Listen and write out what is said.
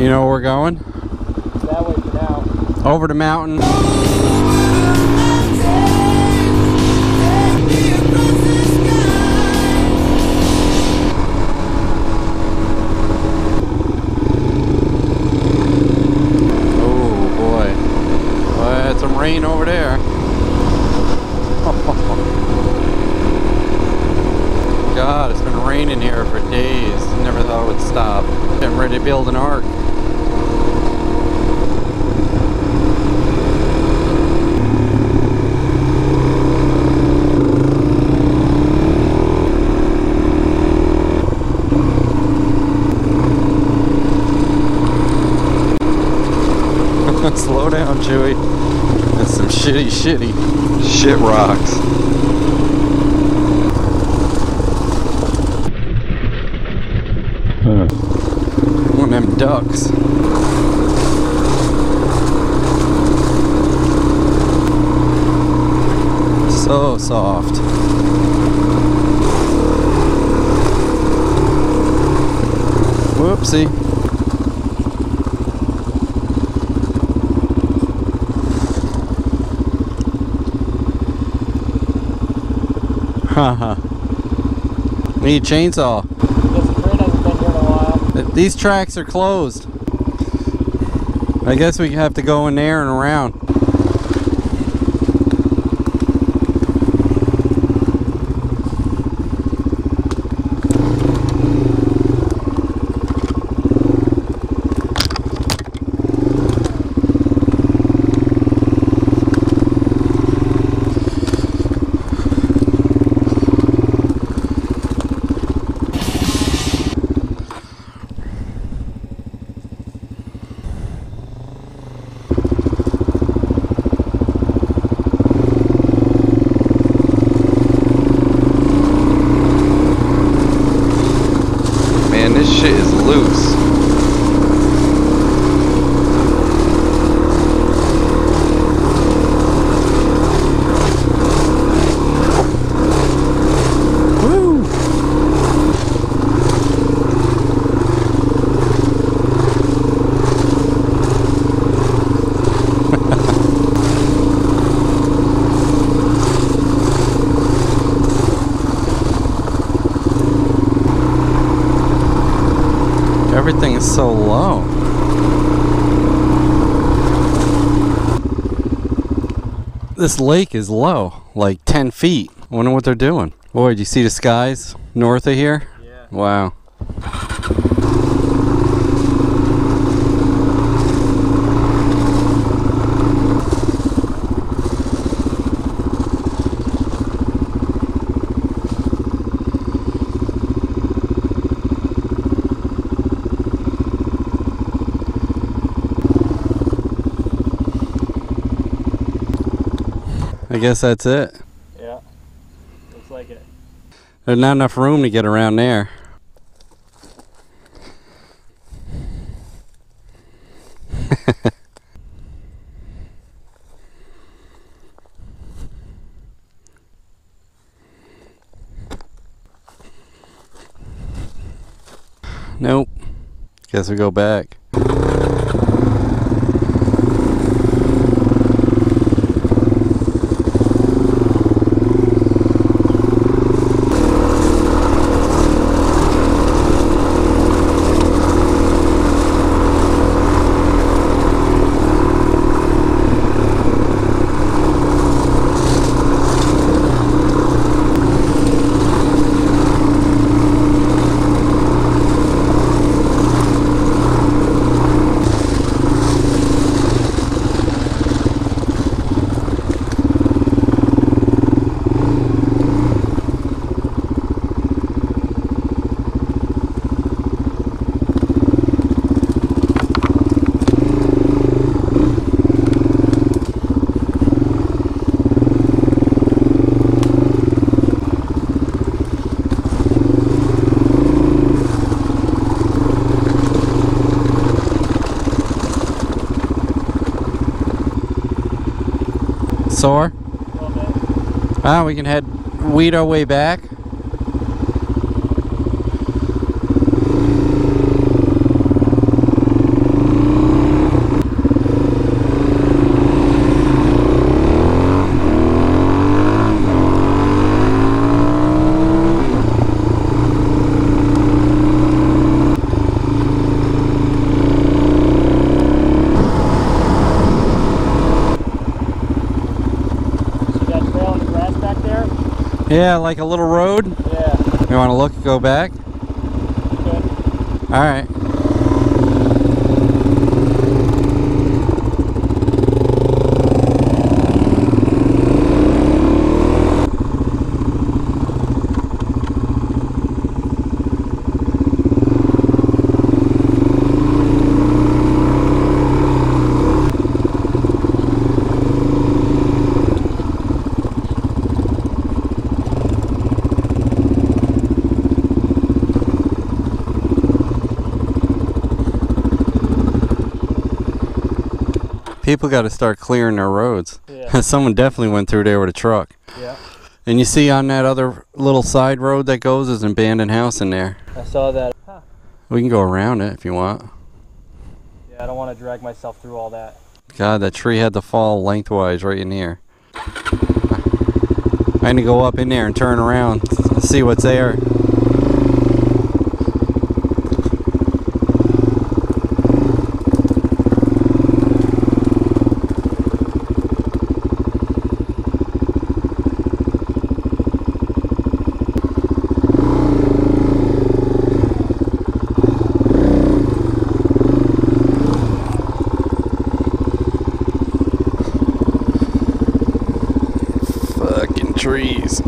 You know where we're going? That way for now. Over the mountain. Oh boy. Well, I had some rain over there. God, it's been raining here for days. Never thought it would stop. I'm ready to build an ark. Slow down, Chewy. That's some shitty shit rocks. One of them ducks. So soft. Whoopsie. Haha. Need a chainsaw. These tracks are closed. I guess we have to go in there and around. This shit is loose. Woo! Everything is so low. This lake is low, like 10 feet. I wonder what they're doing. Boy, do you see the skies north of here? Yeah. Wow. I guess that's it. Yeah, looks like it. There's not enough room to get around there. Nope. Guess we go back. Sore? Ah, we can weed our way back. Yeah, like a little road. Yeah. You want to look, go back? Okay. All right. People got to start clearing their roads. Yeah. Someone definitely went through there with a truck. Yeah. And you see on that other little side road that goes, there's an abandoned house in there. I saw that. Huh. We can go around it if you want. Yeah, I don't want to drag myself through all that. God, that tree had to fall lengthwise right in here. I need to go up in there and turn around, see what's there. Fucking trees.